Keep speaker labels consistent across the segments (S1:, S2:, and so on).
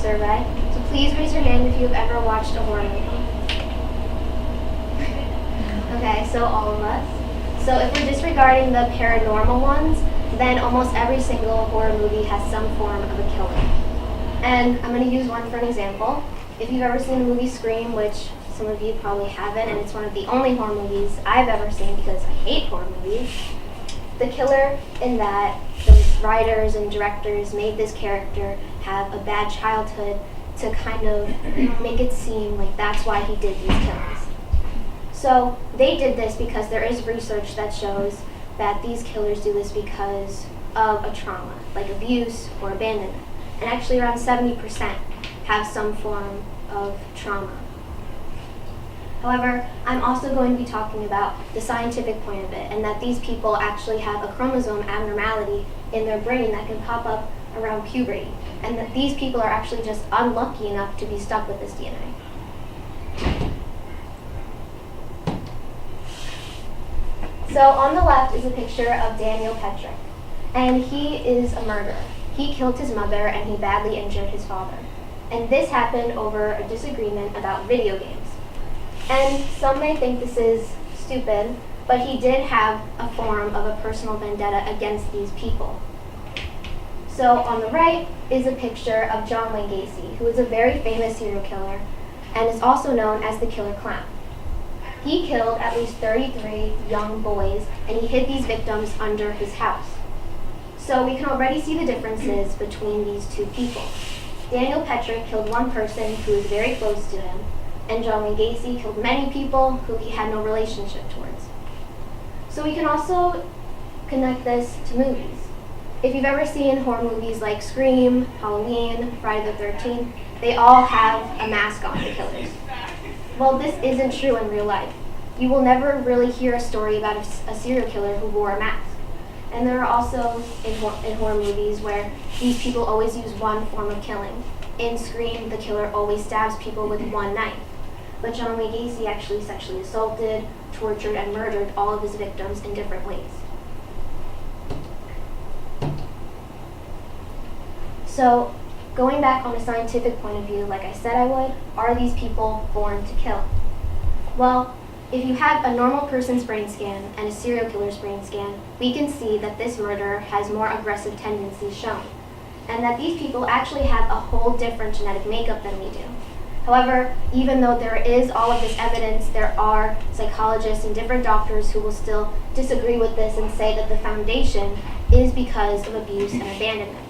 S1: survey. So please raise your hand if you've ever watched a horror movie. Okay, so all of us. So if we're disregarding the paranormal ones, then almost every single horror movie has some form of a killer. And I'm going to use one for an example. If you've ever seen the movie Scream, which some of you probably haven't, and it's one of the only horror movies I've ever seen because I hate horror movies, the killer in that, the writers and directors made this character have a bad childhood to kind of make it seem like that's why he did these killings. So they did this because there is research that shows that these killers do this because of a trauma, like abuse or abandonment. And actually around 70% have some form of trauma. However, I'm also going to be talking about the scientific point of it, and that these people actually have a chromosome abnormality in their brain that can pop up around puberty, and that these people are actually just unlucky enough to be stuck with this DNA. So on the left is a picture of Daniel Petrick, and he is a murderer. He killed his mother and he badly injured his father. And this happened over a disagreement about video games. And some may think this is stupid, but he did have a form of a personal vendetta against these people. So on the right is a picture of John Wayne Gacy, who is a very famous serial killer and is also known as the Killer Clown. He killed at least 33 young boys, and he hid these victims under his house. So we can already see the differences between these two people. Daniel Petrick killed one person who was very close to him, and John Wayne Gacy killed many people who he had no relationship towards. So we can also connect this to movies. If you've ever seen horror movies like Scream, Halloween, Friday the 13th, they all have a mask on, the killers. Well, this isn't true in real life. You will never really hear a story about a serial killer who wore a mask. And there are also in horror movies where these people always use one form of killing. In Scream, the killer always stabs people with one knife. But John Wayne Gacy actually sexually assaulted, tortured, and murdered all of his victims in different ways. So, going back on a scientific point of view, like I said I would, are these people born to kill? Well, if you have a normal person's brain scan and a serial killer's brain scan, we can see that this murderer has more aggressive tendencies shown, and that these people actually have a whole different genetic makeup than we do. However, even though there is all of this evidence, there are psychologists and different doctors who will still disagree with this and say that the foundation is because of abuse and abandonment.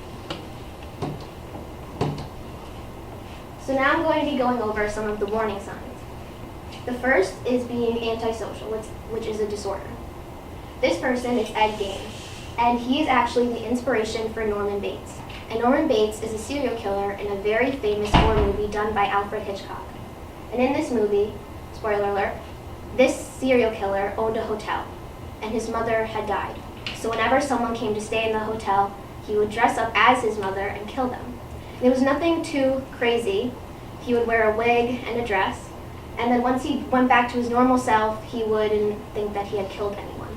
S1: So now I'm going to be going over some of the warning signs. The first is being antisocial, which is a disorder. This person is Ed Gein, and he is actually the inspiration for Norman Bates. And Norman Bates is a serial killer in a very famous horror movie done by Alfred Hitchcock. And in this movie, spoiler alert, this serial killer owned a hotel, and his mother had died. So whenever someone came to stay in the hotel, he would dress up as his mother and kill them. And it was nothing too crazy. He would wear a wig and a dress, and then once he went back to his normal self, he wouldn't think that he had killed anyone.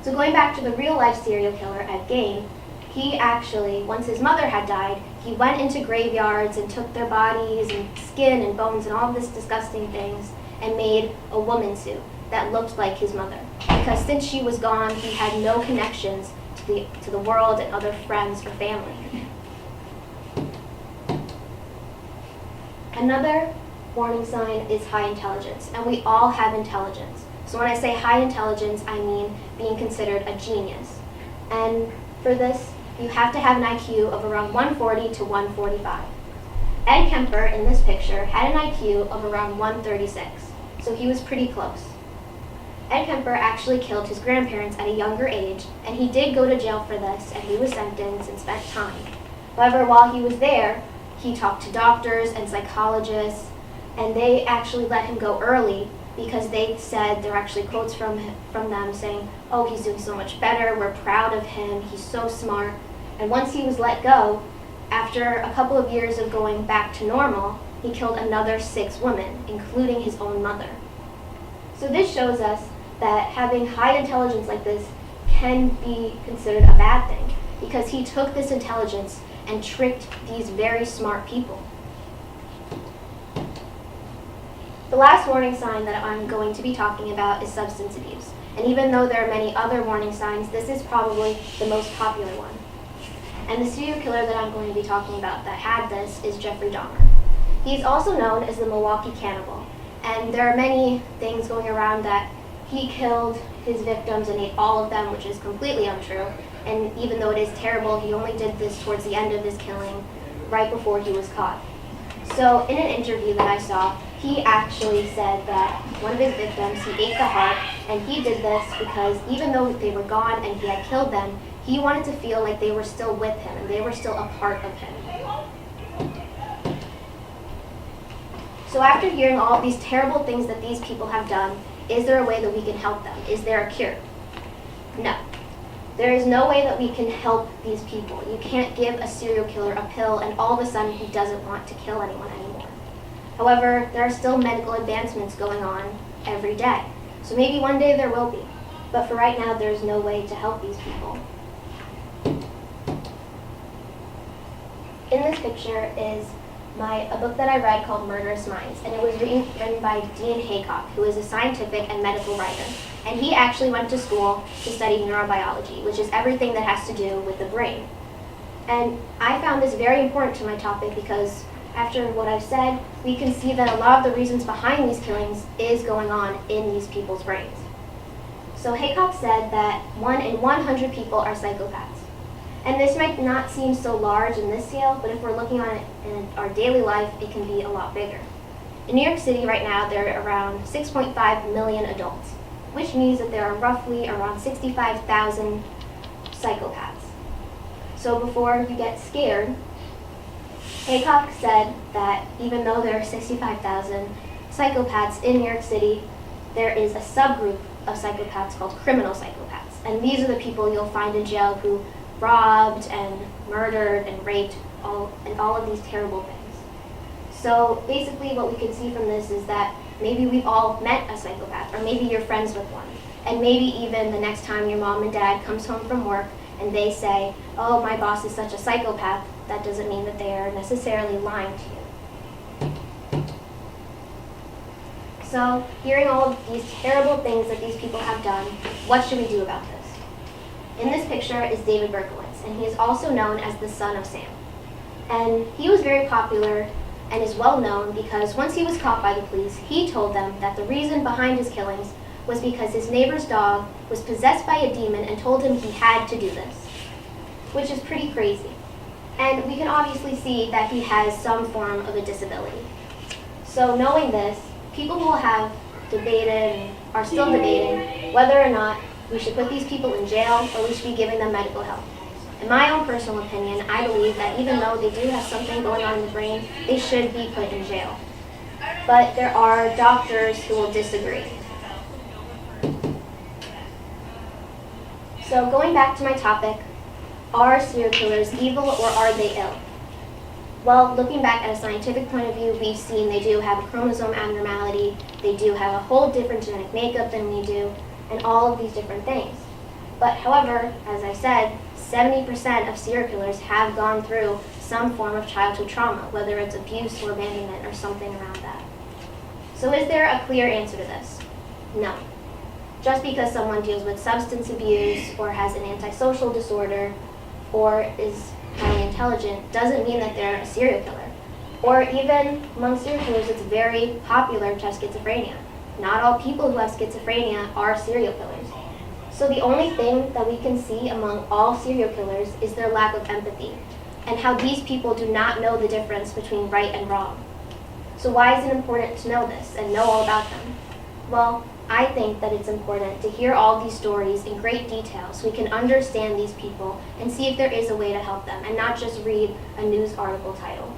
S1: So going back to the real-life serial killer, Ed Gein, he actually, once his mother had died, he went into graveyards and took their bodies and skin and bones and all of this disgusting things and made a woman suit that looked like his mother. Because since she was gone, he had no connections to the world and other friends or family. Another warning sign is high intelligence, and we all have intelligence. So when I say high intelligence, I mean being considered a genius. And for this, you have to have an IQ of around 140 to 145. Ed Kemper, in this picture, had an IQ of around 136, so he was pretty close. Ed Kemper actually killed his grandparents at a younger age, and he did go to jail for this, and he was sentenced and spent time. However, while he was there, he talked to doctors and psychologists, and they actually let him go early because they said, there are actually quotes from them saying, "Oh, he's doing so much better, we're proud of him, he's so smart." And once he was let go, after a couple of years of going back to normal, he killed another 6 women, including his own mother. So this shows us that having high intelligence like this can be considered a bad thing, because he took this intelligence and tricked these very smart people. The last warning sign that I'm going to be talking about is substance abuse. And even though there are many other warning signs, this is probably the most popular one. And the serial killer that I'm going to be talking about that had this is Jeffrey Dahmer. He's also known as the Milwaukee Cannibal. And there are many things going around that he killed his victims and ate all of them, which is completely untrue. And even though it is terrible, he only did this towards the end of his killing, right before he was caught. So in an interview that I saw, he actually said that one of his victims, he ate the heart, and he did this because even though they were gone and he had killed them, he wanted to feel like they were still with him and they were still a part of him. So after hearing all of these terrible things that these people have done, is there a way that we can help them? Is there a cure? No. There is no way that we can help these people. You can't give a serial killer a pill and all of a sudden he doesn't want to kill anyone anymore. However, there are still medical advancements going on every day. So maybe one day there will be. But for right now, there's no way to help these people. In this picture is a book that I read called Murderous Minds, and it was written by Dean Haycock, who is a scientific and medical writer. And he actually went to school to study neurobiology, which is everything that has to do with the brain. And I found this very important to my topic because after what I've said, we can see that a lot of the reasons behind these killings is going on in these people's brains. So Haycock said that 1 in 100 people are psychopaths. And this might not seem so large in this scale, but if we're looking on it in our daily life, it can be a lot bigger. In New York City right now, there are around 6.5 million adults, which means that there are roughly around 65,000 psychopaths. So before you get scared, Haycock said that even though there are 65,000 psychopaths in New York City, there is a subgroup of psychopaths called criminal psychopaths. And these are the people you'll find in jail who robbed and murdered and raped all of these terrible things. So basically what we can see from this is that maybe we've all met a psychopath, or maybe you're friends with one. And maybe even the next time your mom and dad comes home from work and they say, oh, my boss is such a psychopath, that doesn't mean that they are necessarily lying to you. So hearing all of these terrible things that these people have done, what should we do about this? In this picture is David Berkowitz, and he is also known as the son of Sam. And he was very popular and is well known because once he was caught by the police, he told them that the reason behind his killings was because his neighbor's dog was possessed by a demon and told him he had to do this, which is pretty crazy. And we can obviously see that he has some form of a disability. So knowing this, people will have debated and are still debating whether or not we should put these people in jail or we should be giving them medical help. In my own personal opinion, I believe that even though they do have something going on in the brain, they should be put in jail. But there are doctors who will disagree. So going back to my topic, are serial killers evil or are they ill? Well, looking back at a scientific point of view, we've seen they do have a chromosome abnormality, they do have a whole different genetic makeup than we do, and all of these different things. But however, as I said, 70% of serial killers have gone through some form of childhood trauma, whether it's abuse or abandonment or something around that. So is there a clear answer to this? No. Just because someone deals with substance abuse or has an antisocial disorder or is highly intelligent doesn't mean that they're a serial killer. Or even among serial killers, it's very popular to have schizophrenia. Not all people who have schizophrenia are serial killers. So the only thing that we can see among all serial killers is their lack of empathy and how these people do not know the difference between right and wrong. So why is it important to know this and know all about them? Well, I think that it's important to hear all these stories in great detail so we can understand these people and see if there is a way to help them and not just read a news article title.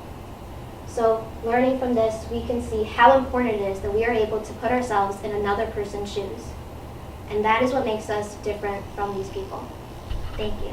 S1: So learning from this, we can see how important it is that we are able to put ourselves in another person's shoes. And that is what makes us different from these people. Thank you.